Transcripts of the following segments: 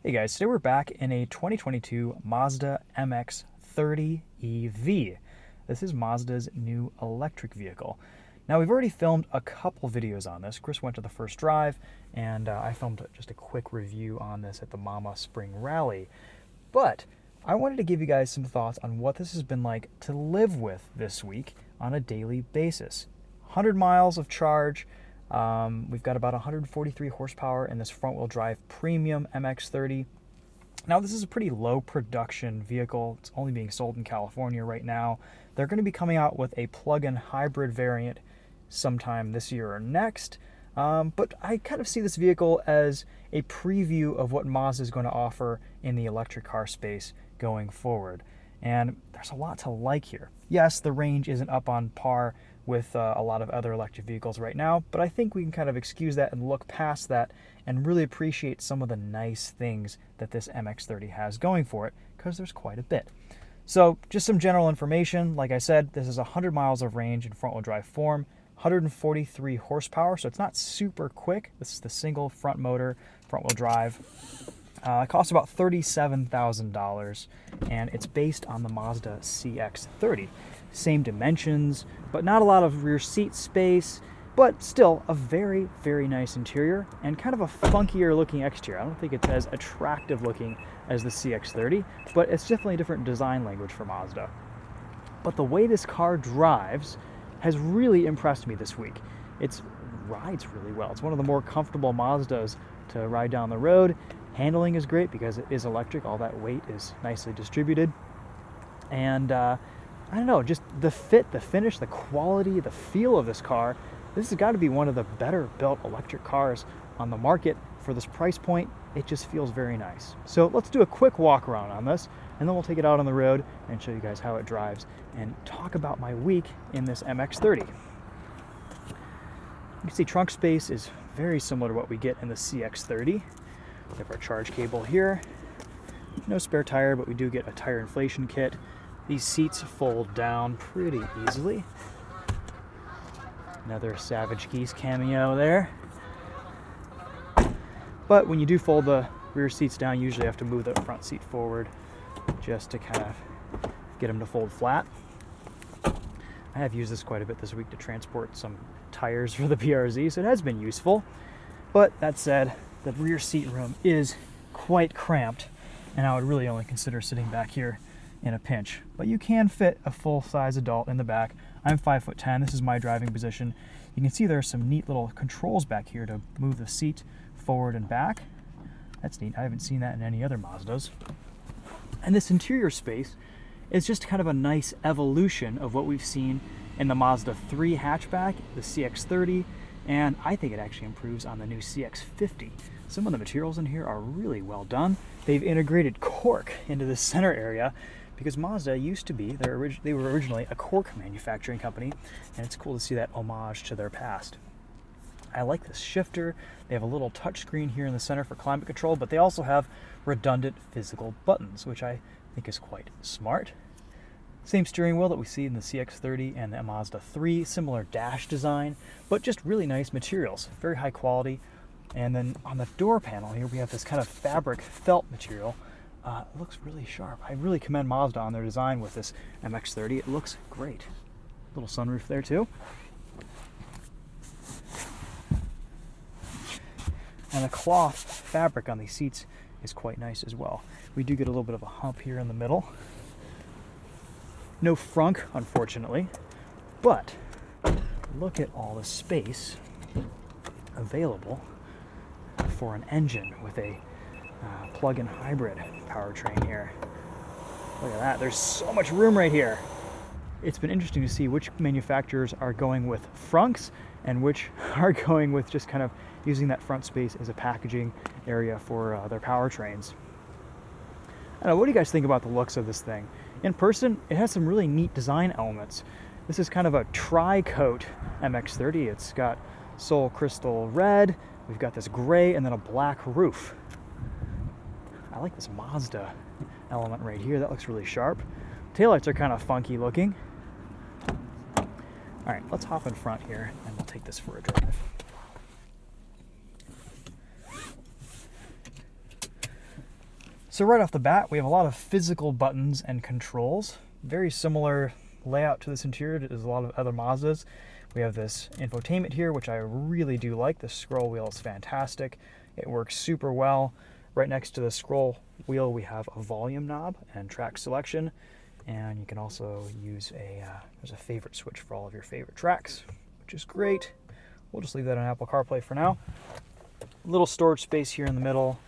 Hey guys, today we're back in a 2022 Mazda MX-30 EV. This is Mazda's new electric vehicle. Now we've already filmed a couple videos on this. Chris went to the first drive and I filmed just a quick review on this at the Mama Spring Rally. But I wanted to give you guys some thoughts on what this has been like to live with this week on a daily basis. 100 miles of charge. We've got about 143 horsepower in this front-wheel drive premium MX-30. Now this is a pretty low production vehicle. It's only being sold in California right now. They're going to be coming out with a plug-in hybrid variant sometime this year or next. But I kind of see this vehicle as a preview of what Mazda is going to offer in the electric car space going forward. And there's a lot to like here. Yes, the range isn't up on par with a lot of other electric vehicles right now, but I think we can kind of excuse that and look past that and really appreciate some of the nice things that this MX-30 has going for it, because there's quite a bit. So just some general information. Like I said, this is 100 miles of range in front-wheel drive form, 143 horsepower, so it's not super quick. This is the single front motor, front-wheel drive. It costs about $37,000, and it's based on the Mazda CX-30. Same dimensions, but not a lot of rear seat space, but still a very, very nice interior and kind of a funkier looking exterior. I don't think it's as attractive looking as the CX-30, but it's definitely a different design language for Mazda. But the way this car drives has really impressed me this week. It rides really well. It's one of the more comfortable Mazdas to ride down the road. Handling is great because it is electric. All that weight is nicely distributed. And I don't know, just the fit, the finish, the quality, the feel of this car. This has got to be one of the better built electric cars on the market. For this price point, it just feels very nice. So let's do a quick walk around on this, and then we'll take it out on the road and show you guys how it drives and talk about my week in this MX-30. You can see trunk space is very similar to what we get in the CX-30. We have our charge cable here. No spare tire, but we do get a tire inflation kit. These seats fold down pretty easily. Another Savage Geese cameo there. But when you do fold the rear seats down, you usually have to move the front seat forward just to kind of get them to fold flat. I have used this quite a bit this week to transport some tires for the PRZ, so it has been useful. But that said, the rear seat room is quite cramped, and I would really only consider sitting back here in a pinch. But you can fit a full-size adult in the back. I'm 5'10". This is my driving position. You can see there are some neat little controls back here to move the seat forward and back. That's neat. I haven't seen that in any other Mazdas. And this interior space is just kind of a nice evolution of what we've seen in the Mazda 3 hatchback, the CX-30, and I think it actually improves on the new CX-50. Some of the materials in here are really well done. They've integrated cork into the center area because Mazda used to be, they were originally a cork manufacturing company, and it's cool to see that homage to their past. I like this shifter. They have a little touchscreen here in the center for climate control, but they also have redundant physical buttons, which I think is quite smart. Same steering wheel that we see in the CX-30 and the Mazda 3, similar dash design, but just really nice materials, very high quality. And then on the door panel here, we have this kind of fabric felt material. It looks really sharp. I really commend Mazda on their design with this MX-30. It looks great. Little sunroof there too. And the cloth fabric on these seats is quite nice as well. We do get a little bit of a hump here in the middle. No frunk, unfortunately, but look at all the space available for an engine with a plug-in hybrid powertrain here. Look at that, there's so much room right here. It's been interesting to see which manufacturers are going with frunks and which are going with just kind of using that front space as a packaging area for their powertrains. I don't know, what do you guys think about the looks of this thing? In person, it has some really neat design elements. This is kind of a tri-coat MX-30. It's got Sol Crystal red, we've got this gray, and then a black roof. I like this Mazda element right here. That looks really sharp. Taillights are kind of funky looking. All right, let's hop in front here and we'll take this for a drive. So right off the bat, we have a lot of physical buttons and controls. Very similar layout to this interior as a lot of other Mazdas. We have this infotainment here, which I really do like. The scroll wheel is fantastic. It works super well. Right next to the scroll wheel, we have a volume knob and track selection. And you can also use there's a favorite switch for all of your favorite tracks, which is great. We'll just leave that on Apple CarPlay for now. Little storage space here in the middle.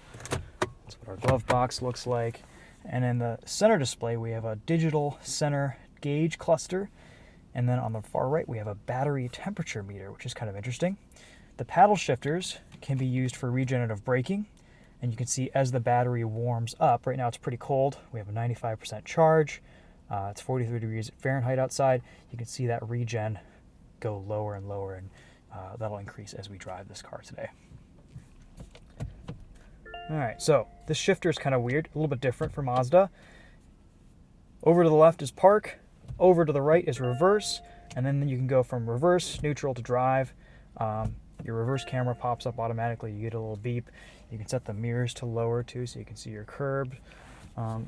That's what our glove box looks like. And in the center display, we have a digital center gauge cluster. And then on the far right, we have a battery temperature meter, which is kind of interesting. The paddle shifters can be used for regenerative braking. And you can see as the battery warms up, right now it's pretty cold. We have a 95% charge. It's 43 degrees Fahrenheit outside. You can see that regen go lower and lower, and that'll increase as we drive this car today. All right, so this shifter is kind of weird, a little bit different for Mazda. Over to the left is park, over to the right is reverse, and then you can go from reverse, neutral to drive. Your reverse camera pops up automatically, you get a little beep. You can set the mirrors to lower too, so you can see your curb.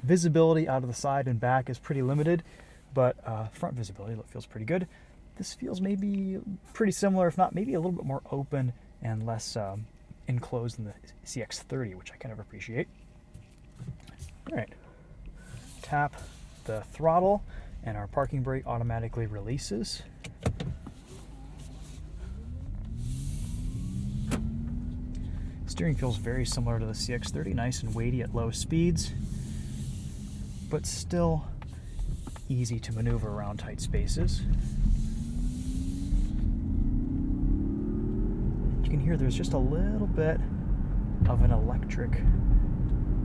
Visibility out of the side and back is pretty limited, but front visibility feels pretty good. This feels maybe pretty similar, if not maybe a little bit more open and less enclosed in the CX-30, which I kind of appreciate. All right, tap the throttle and our parking brake automatically releases. Steering feels very similar to the CX-30, nice and weighty at low speeds, but still easy to maneuver around tight spaces. You can hear there's just a little bit of an electric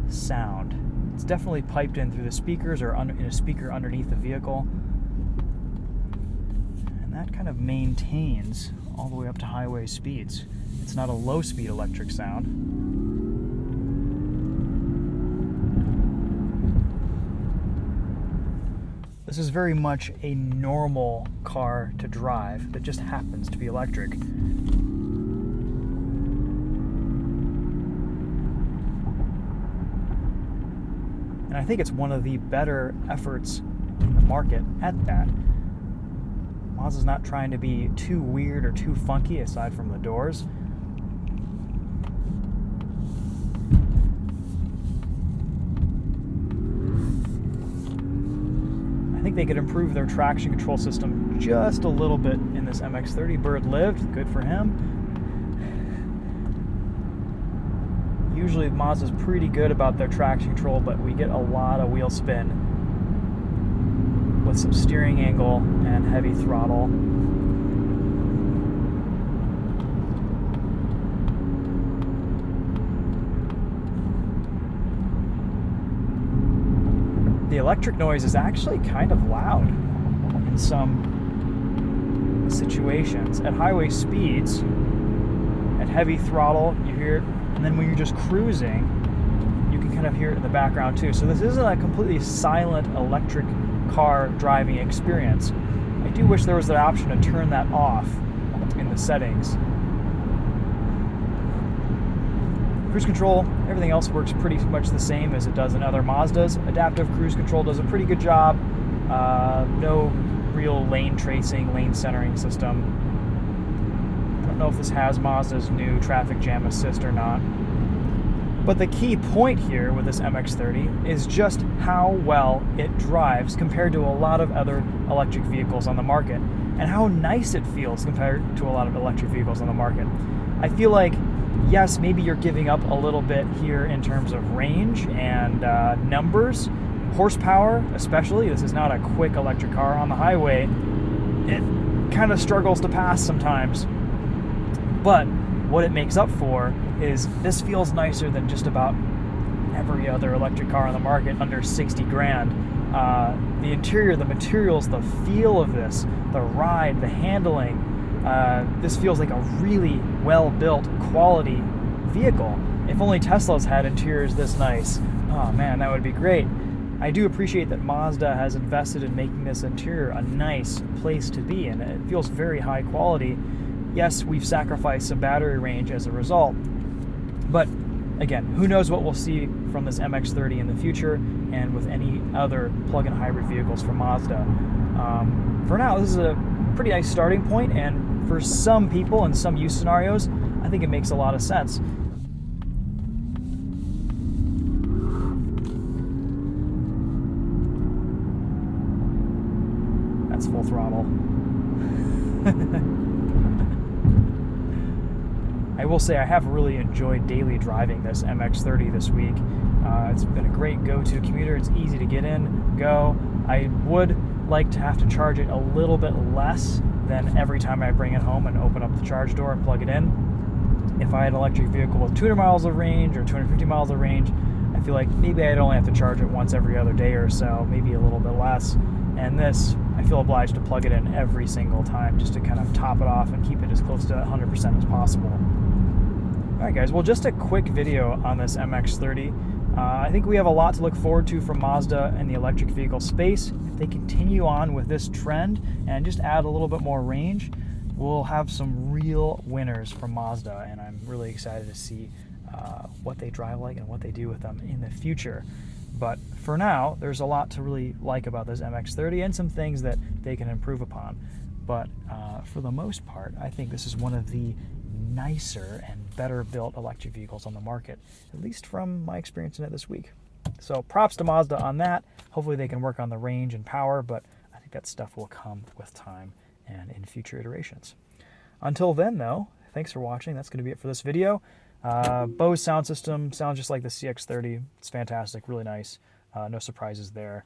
sound. It's definitely piped in through the speakers or in a speaker underneath the vehicle. And that kind of maintains all the way up to highway speeds. It's not a low-speed electric sound. This is very much a normal car to drive that just happens to be electric. And I think it's one of the better efforts in the market at that. Mazda's not trying to be too weird or too funky aside from the doors. I think they could improve their traction control system just a little bit in this MX-30. Bird lived, good for him. Usually Mazda's pretty good about their traction control, but we get a lot of wheel spin with some steering angle and heavy throttle. The electric noise is actually kind of loud in some situations. At highway speeds, at heavy throttle, you hear it, and then when you're just cruising, you can kind of hear it in the background too. So this isn't a completely silent electric car driving experience. I do wish there was the option to turn that off in the settings. Cruise control, everything else works pretty much the same as it does in other Mazdas. Adaptive cruise control does a pretty good job. No real lane tracing, lane centering system. I don't know if this has Mazda's new traffic jam assist or not. But the key point here with this MX-30 is just how well it drives compared to a lot of other electric vehicles on the market, and how nice it feels compared to a lot of electric vehicles on the market. I feel like, yes, maybe you're giving up a little bit here in terms of range and numbers, horsepower especially. This is not a quick electric car on the highway. It kind of struggles to pass sometimes. But what it makes up for is this feels nicer than just about every other electric car on the market under 60 grand. The interior, the materials, the feel of this, the ride, the handling, this feels like a really well-built quality vehicle. If only Teslas had interiors this nice, oh man, that would be great. I do appreciate that Mazda has invested in making this interior a nice place to be in. It feels very high quality. Yes, we've sacrificed some battery range as a result, but again, who knows what we'll see from this MX-30 in the future and with any other plug-in hybrid vehicles from Mazda. For now, this is a pretty nice starting point, and for some people in some use scenarios, I think it makes a lot of sense. That's full throttle. I will say I have really enjoyed daily driving this MX-30 this week. It's been a great go-to commuter. It's easy to get in, go. I would like to have to charge it a little bit less than every time I bring it home and open up the charge door and plug it in. If I had an electric vehicle with 200 miles of range or 250 miles of range, I feel like maybe I'd only have to charge it once every other day or so, maybe a little bit less. And this, I feel obliged to plug it in every single time just to kind of top it off and keep it as close to 100% as possible. Alright guys, well, just a quick video on this MX-30. I think we have a lot to look forward to from Mazda in the electric vehicle space. If they continue on with this trend and just add a little bit more range, we'll have some real winners from Mazda, and I'm really excited to see what they drive like and what they do with them in the future. But for now, there's a lot to really like about this MX-30 and some things that they can improve upon. But for the most part, I think this is one of the nicer and better built electric vehicles on the market, at least from my experience in it this week. So props to Mazda on that. Hopefully they can work on the range and power, but I think that stuff will come with time and in future iterations. Until then though, thanks for watching. That's going to be it for this video. Bose sound system sounds just like the CX-30. It's fantastic, really nice. No surprises there.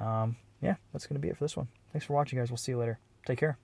Yeah, that's going to be it for this one. Thanks for watching, guys. We'll see you later. Take care.